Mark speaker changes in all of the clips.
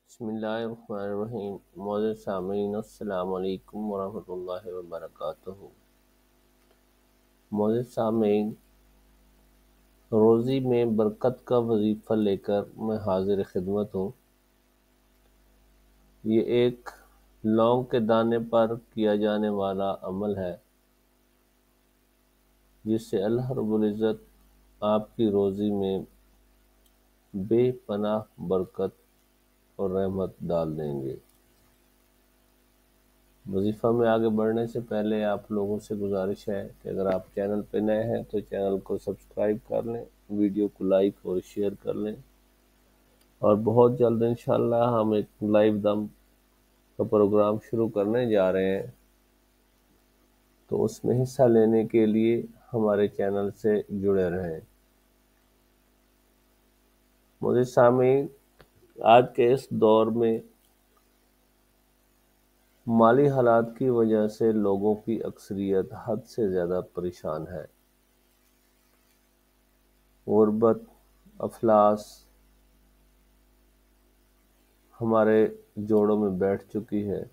Speaker 1: بسم اللہ الرحمن الرحیم۔ معزز سامعین، السلام علیکم ورحمۃ اللہ وبرکاتہ۔ معزز سامعین، روزی میں برکت کا وظیفہ لے کر میں حاضر خدمت ہوں۔ یہ ایک لونگ کے دانے پر کیا جانے والا عمل ہے جس سے اللہ رب العزت آپ کی روزی میں بے پناہ برکت اور رحمت ڈال دیں گے۔ وظیفہ میں آگے بڑھنے سے پہلے آپ لوگوں سے گزارش ہے کہ اگر آپ چینل پہ نئے ہیں تو چینل کو سبسکرائب کر لیں، ویڈیو کو لائک اور شیئر کر لیں، اور بہت جلد انشاءاللہ ہم ایک لائیو دم کا پروگرام شروع کرنے جا رہے ہیں، تو اس میں حصہ لینے کے لیے ہمارے چینل سے جڑے رہیں۔ معزز سامعین، آج کے اس دور میں مالی حالات کی وجہ سے لوگوں کی اکثریت حد سے زیادہ پریشان ہے۔ غربت، افلاس ہمارے جوڑوں میں بیٹھ چکی ہے۔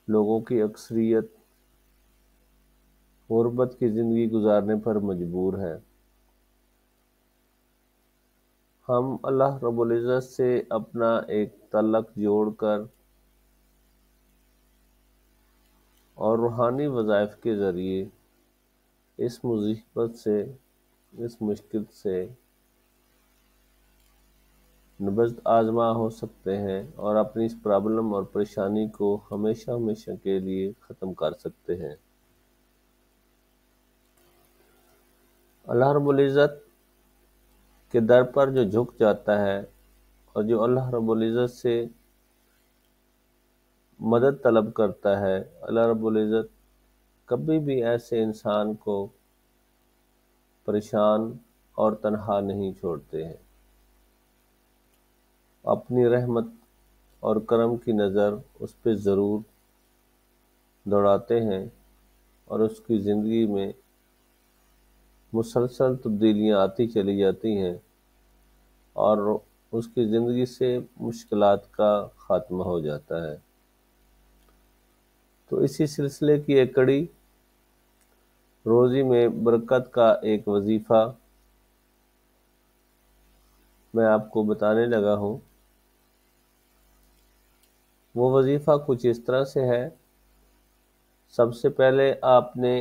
Speaker 1: لوگوں کی اکثریت غربت کی زندگی گزارنے پر مجبور ہے۔ ہم اللہ رب العزت سے اپنا ایک تعلق جوڑ کر اور روحانی وظائف کے ذریعے اس مصیبت سے، اس مشکل سے نبض آزما ہو سکتے ہیں اور اپنی اس پرابلم اور پریشانی کو ہمیشہ ہمیشہ کے لیے ختم کر سکتے ہیں۔ اللہ رب العزت کے در پر جو جھک جاتا ہے اور جو اللہ رب العزت سے مدد طلب کرتا ہے، اللہ رب العزت کبھی بھی ایسے انسان کو پریشان اور تنہا نہیں چھوڑتے ہیں۔ اپنی رحمت اور کرم کی نظر اس پہ ضرور دوڑاتے ہیں اور اس کی زندگی میں مسلسل تبدیلیاں آتی چلی جاتی ہیں اور اس کی زندگی سے مشکلات کا خاتمہ ہو جاتا ہے۔ تو اسی سلسلے کی ایک کڑی روزی میں برکت کا ایک وظیفہ میں آپ کو بتانے لگا ہوں۔ وہ وظیفہ کچھ اس طرح سے ہے۔ سب سے پہلے آپ نے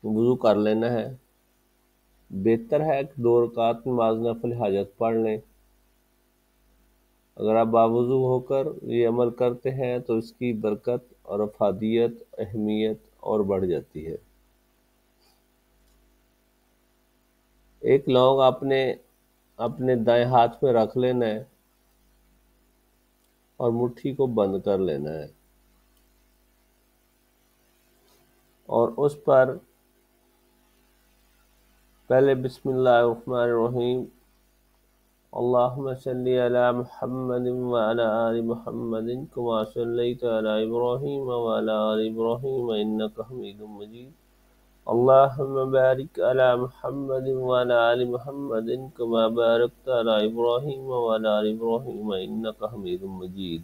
Speaker 1: وضو کر لینا ہے۔ بہتر ہے کہ 2 رکعت نماز نفل حاجت پڑھ لیں۔ اگر آپ باوضو ہو کر یہ عمل کرتے ہیں تو اس کی برکت اور افادیت، اہمیت اور بڑھ جاتی ہے۔ ایک لونگ آپ نے اپنے دائیں ہاتھ میں رکھ لینا ہے اور مٹھی کو بند کر لینا ہے، اور اس پر پہلے بسم اللہ الرحمن الرحیم، اللہم صلی علی محمد وعلی آل محمد کما صلیت علی ابراہیم وعلی آل ابراہیم انک حمید مجید، اللہم بارک علی محمد وعلی آل محمد کما بارکت علی ابراہیم وعلی آل ابراہیم انک حمید مجید۔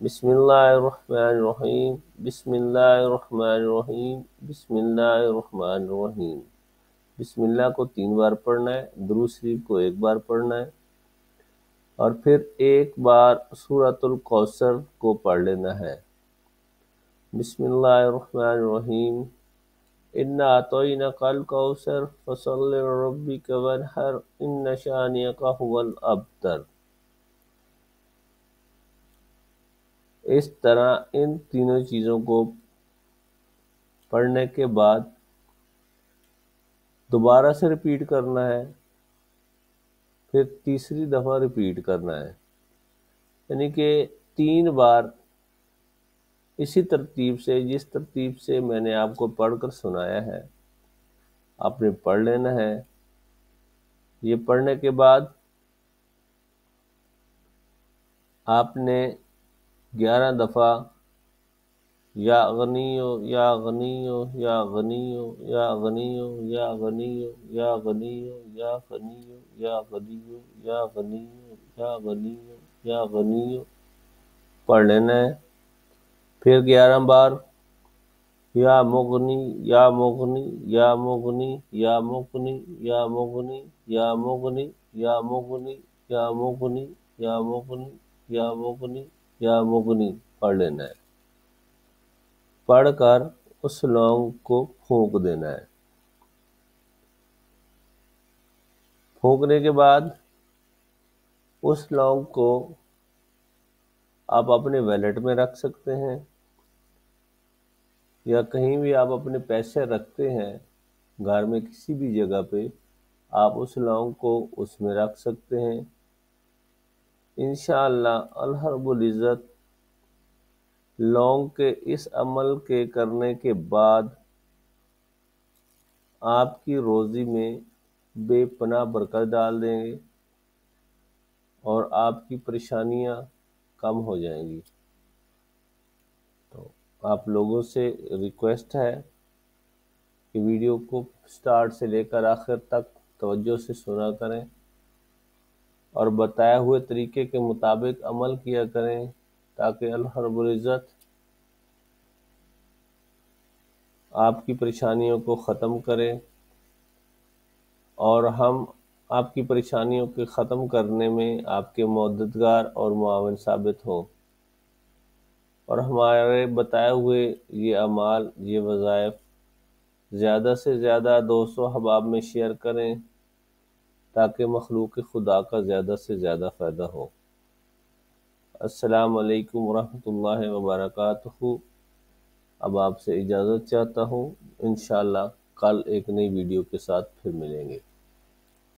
Speaker 1: بسم اللہ الرحمن الرحیم، بسم اللہ الرحمن الرحیم، بسم اللہ الرحمن الرحیم۔ بسم اللہ کو 3 بار پڑھنا ہے، درود شریف کو 1 بار پڑھنا ہے، اور پھر 1 بار سورۃ الکوثر کو پڑھ لینا ہے۔ بسم اللہ الرحمن الرحیم، انا اعطیناک الکوثر فصل لربک وانحر ان شانئک ھو الابتر۔ اس طرح ان تینوں چیزوں کو پڑھنے کے بعد دوبارہ سے ریپیٹ کرنا ہے، پھر تیسری دفعہ ریپیٹ کرنا ہے، یعنی کہ 3 بار اسی ترتیب سے، جس ترتیب سے میں نے آپ کو پڑھ کر سنایا ہے، آپ نے پڑھ لینا ہے۔ یہ پڑھنے کے بعد آپ نے 11 دفعہ یا غنیو یا غنیو یا غنیو یا غنیو یا غنیو یا غنیو یا غنیو یا غنیو یا غنیو یا غنیو یا غنیو پڑھ لینا ہے۔ پھر 11 بار یا مغنی یا مغنی یا مغنی یا مغنی یا مغنی یا مغنی یا مغنی یا مغنی یا مغنی یا مغنی یا مغنی پڑھ لینا ہے۔ پڑھ کر اس لونگ کو پھونک دینا ہے۔ پھونکنے کے بعد اس لونگ کو آپ اپنے ویلٹ میں رکھ سکتے ہیں، یا کہیں بھی آپ اپنے پیسے رکھتے ہیں گھر میں کسی بھی جگہ پہ آپ اس لونگ کو اس میں رکھ سکتے ہیں۔ انشاءاللہ اللہ رب العزت لونگ کے اس عمل کے کرنے کے بعد آپ کی روزی میں بے پناہ برکت ڈال دیں گے اور آپ کی پریشانیاں کم ہو جائیں گی۔ تو آپ لوگوں سے ریکویسٹ ہے کہ ویڈیو کو سٹارٹ سے لے کر آخر تک توجہ سے سنا کریں اور بتائے ہوئے طریقے کے مطابق عمل کیا کریں، تاکہ اللہ رب العزت آپ کی پریشانیوں کو ختم کرے اور ہم آپ کی پریشانیوں کے ختم کرنے میں آپ کے مددگار اور معاون ثابت ہوں، اور ہمارے بتائے ہوئے یہ اعمال، یہ وظائف زیادہ سے زیادہ دوستوں احباب میں شیئر کریں تاکہ مخلوق خدا کا زیادہ سے زیادہ فائدہ ہو۔ السلام علیکم ورحمۃ اللہ وبرکاتہ۔ اب آپ سے اجازت چاہتا ہوں، انشاءاللہ کل ایک نئی ویڈیو کے ساتھ پھر ملیں گے۔